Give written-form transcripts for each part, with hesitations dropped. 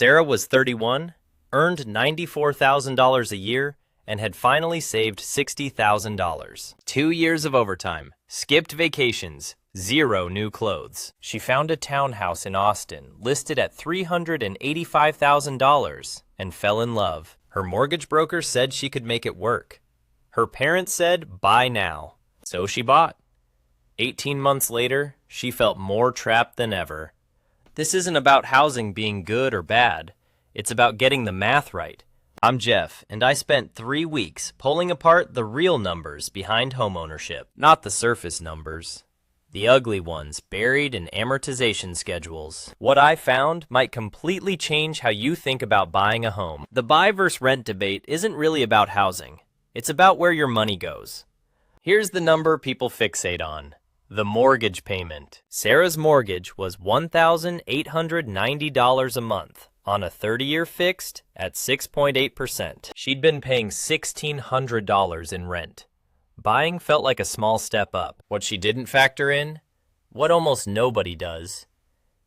Sarah was 31, earned $94,000 a year, and had finally saved $60,000. 2 years of overtime, skipped vacations, 0 new clothes. She found a townhouse in Austin listed at $385,000 and fell in love. Her mortgage broker said she could make it work. Her parents said, buy now. So she bought. 18 months later, she felt more trapped than ever. This isn't about housing being good or bad. It's about getting the math right. I'm Jeff, and I spent 3 weeks pulling apart the real numbers behind homeownership, not the surface numbers. The ugly ones buried in amortization schedules. What I found might completely change how you think about buying a home. The buy versus rent debate isn't really about housing. It's about where your money goes. Here's the number people fixate on. The mortgage payment. Sarah's mortgage was $1,890 a month on a 30-year fixed at 6.8%. She'd been paying $1,600 in rent. Buying felt like a small step up. What she didn't factor in, what almost nobody does,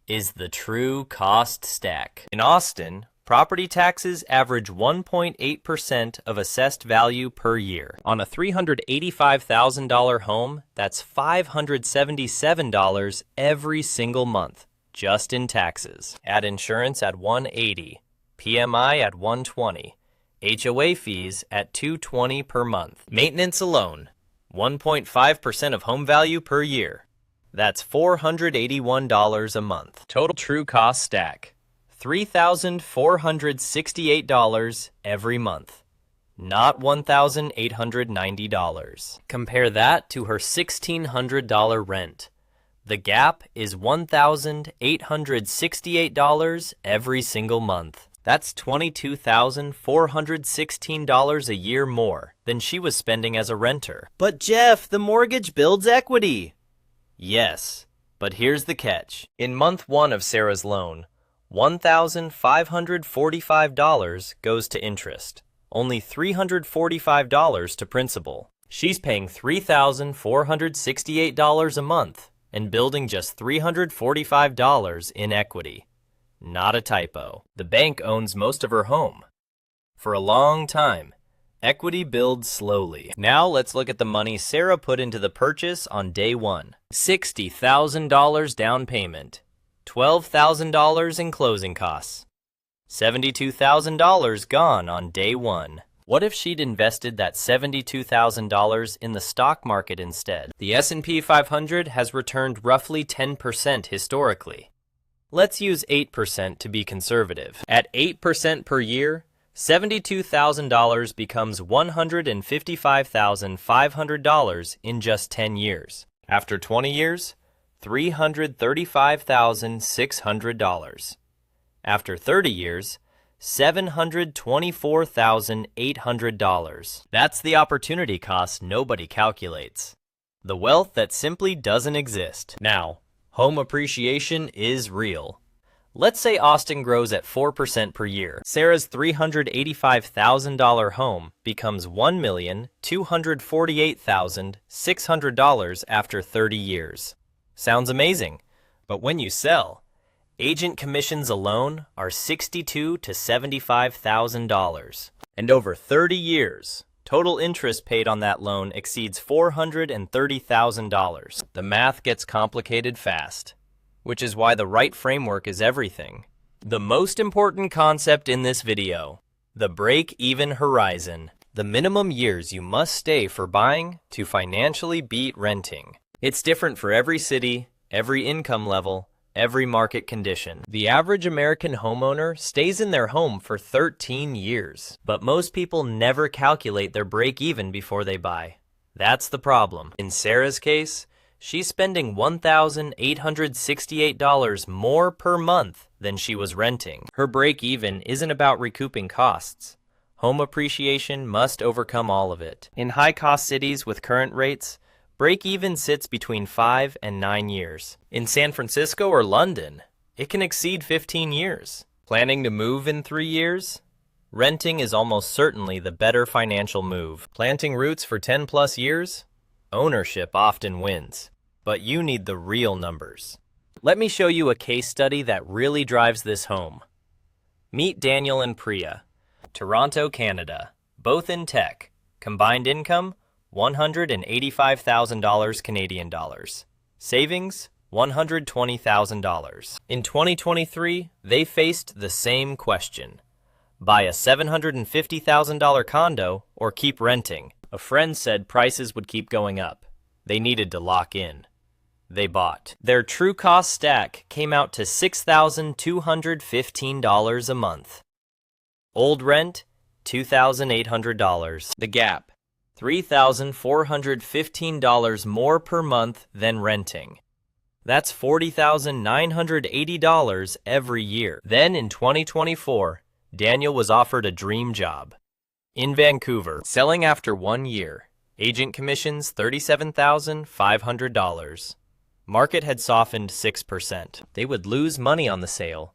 is the true cost stack. In Austin, property taxes average 1.8% of assessed value per year. On a $385,000 home, that's $577 every single month, just in taxes. Add insurance at $180, PMI at $120. HOA fees at $220 per month. Maintenance alone, 1.5% of home value per year. That's $481 a month. Total true cost stack, $3,468 every month, not $1,890. Compare that to her $1,600 rent. The gap is $1,868 every single month. That's $22,416 a year more than she was spending as a renter. But Jeff, the mortgage builds equity. Yes, but here's the catch. In month 1 of Sarah's loan, $1,545 goes to interest, only $345 to principal. She's paying $3,468 a month and building just $345 in equity. Not a typo. The bank owns most of her home. For a long time, equity builds slowly. Now let's look at the money Sarah put into the purchase on day 1. $60,000 down payment, $12,000 in closing costs, $72,000 gone on day 1. What if she'd invested that $72,000 in the stock market instead? The S&P 500 has returned roughly 10% historically. Let's use 8% to be conservative. At 8% per year, $72,000 becomes $155,500 in just 10 years. After 20 years, $335,600. After 30 years, $724,800. That's the opportunity cost nobody calculates. The wealth that simply doesn't exist. Now, home appreciation is real. Let's say Austin grows at 4% per year. Sarah's $385,000 home becomes $1,248,600 after 30 years. Sounds amazing, but when you sell, agent commissions alone are $62,000 to $75,000. And over 30 years, total interest paid on that loan exceeds $430,000. The math gets complicated fast, which is why the right framework is everything. The most important concept in this video, the break-even horizon. The minimum years you must stay for buying to financially beat renting. It's different for every city, every income level, every market condition. The average American homeowner stays in their home for 13 years, but most people never calculate their break-even before they buy. That's the problem. In Sarah's case, she's spending $1,868 more per month than she was renting. Her break-even isn't about recouping costs. Home appreciation must overcome all of it. In high-cost cities with current rates, break-even sits between 5 and 9 years. In San Francisco or London, it can exceed 15 years. Planning to move in 3 years? Renting is almost certainly the better financial move. Planting roots for 10+ years? Ownership often wins. But you need the real numbers. Let me show you a case study that really drives this home. Meet Daniel and Priya. Toronto, Canada. Both in tech. Combined income, $185,000 Canadian dollars. Savings, $120,000. In 2023, they faced the same question. Buy a $750,000 condo or keep renting. A friend said prices would keep going up. They needed to lock in. They bought. Their true cost stack came out to $6,215 a month. Old rent, $2,800. The gap, $3,415 more per month than renting. That's $40,980 every year. Then in 2024, Daniel was offered a dream job. In Vancouver, selling after 1 year. Agent commissions $37,500. Market had softened 6%. They would lose money on the sale,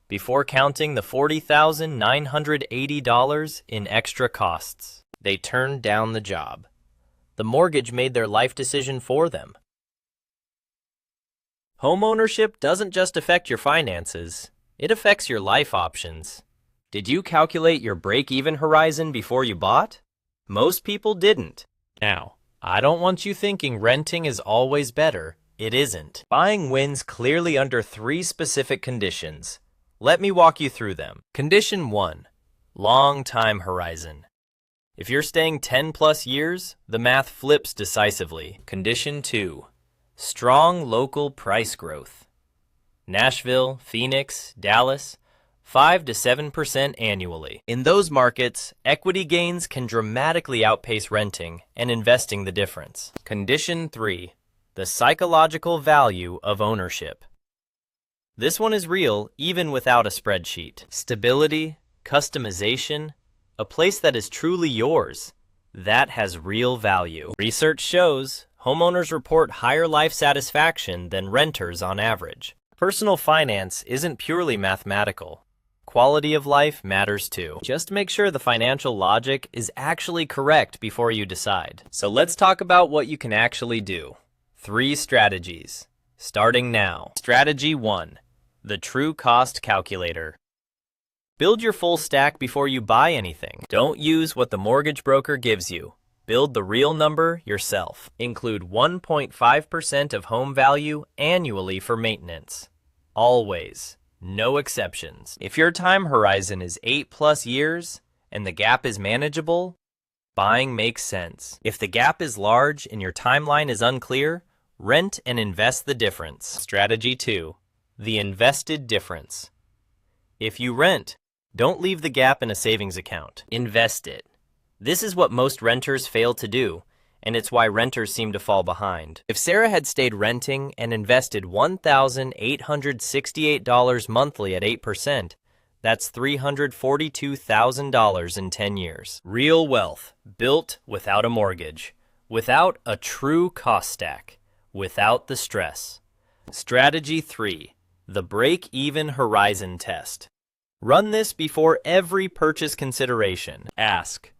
before counting the $40,980 in extra costs. They turned down the job. The mortgage made their life decision for them. Homeownership doesn't just affect your finances, it affects your life options. Did you calculate your break-even horizon before you bought? Most people didn't. Now, I don't want you thinking renting is always better. It isn't. Buying wins clearly under 3 specific conditions. Let me walk you through them. Condition 1, long time horizon. If you're staying 10 plus years, the math flips decisively. Condition 2, strong local price growth. Nashville, Phoenix, Dallas, 5 to 7% annually. In those markets, equity gains can dramatically outpace renting and investing the difference. Condition 3, the psychological value of ownership. This one is real even without a spreadsheet. Stability, customization, a place that is truly yours. That has real value. Research shows homeowners report higher life satisfaction than renters on average. Personal finance isn't purely mathematical. Quality of life matters too. Just make sure the financial logic is actually correct before you decide. So let's talk about what you can actually do. 3 strategies. Starting now. Strategy 1. The true cost calculator. Build your full stack before you buy anything. Don't use what the mortgage broker gives you. Build the real number yourself. Include 1.5% of home value annually for maintenance. Always. No exceptions. If your time horizon is 8 plus years and the gap is manageable, buying makes sense. If the gap is large and your timeline is unclear, rent and invest the difference. Strategy 2. The invested difference. If you rent, don't leave the gap in a savings account. Invest it. This is what most renters fail to do, and it's why renters seem to fall behind. If Sarah had stayed renting and invested $1,868 monthly at 8%, that's $342,000 in 10 years. Real wealth, built without a mortgage, without a true cost stack, without the stress. Strategy 3. The break-even horizon test. Run this before every purchase consideration. Ask,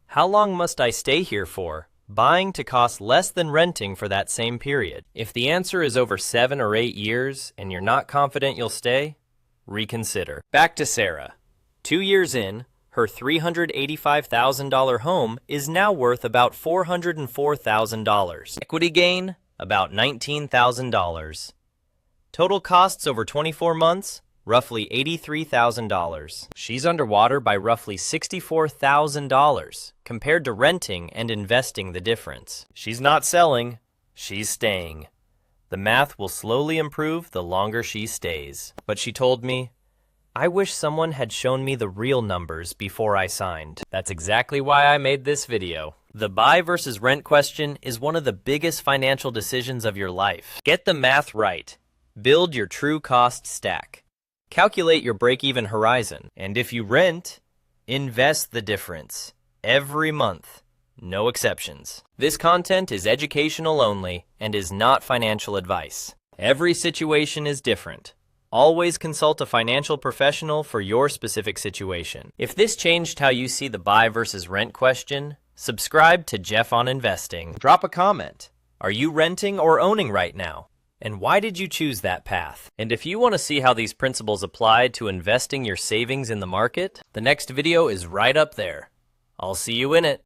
how long must I stay here for? Buying to cost less than renting for that same period. If the answer is over 7 or 8 years and you're not confident you'll stay, reconsider. Back to Sarah. 2 years in, her $385,000 home is now worth about $404,000. Equity gain, about $19,000. Total costs over 24 months, roughly $83,000. She's underwater by roughly $64,000 compared to renting and investing the difference. She's not selling, she's staying. The math will slowly improve the longer she stays. But she told me, I wish someone had shown me the real numbers before I signed. That's exactly why I made this video. The buy versus rent question is one of the biggest financial decisions of your life. Get the math right. Build your true cost stack. Calculate your break-even horizon. And if you rent, invest the difference. Every month. No exceptions. This content is educational only and is not financial advice. Every situation is different. Always consult a financial professional for your specific situation. If this changed how you see the buy versus rent question, subscribe to Jeff on Investing. Drop a comment. Are you renting or owning right now? And why did you choose that path? And if you want to see how these principles apply to investing your savings in the market, the next video is right up there. I'll see you in it.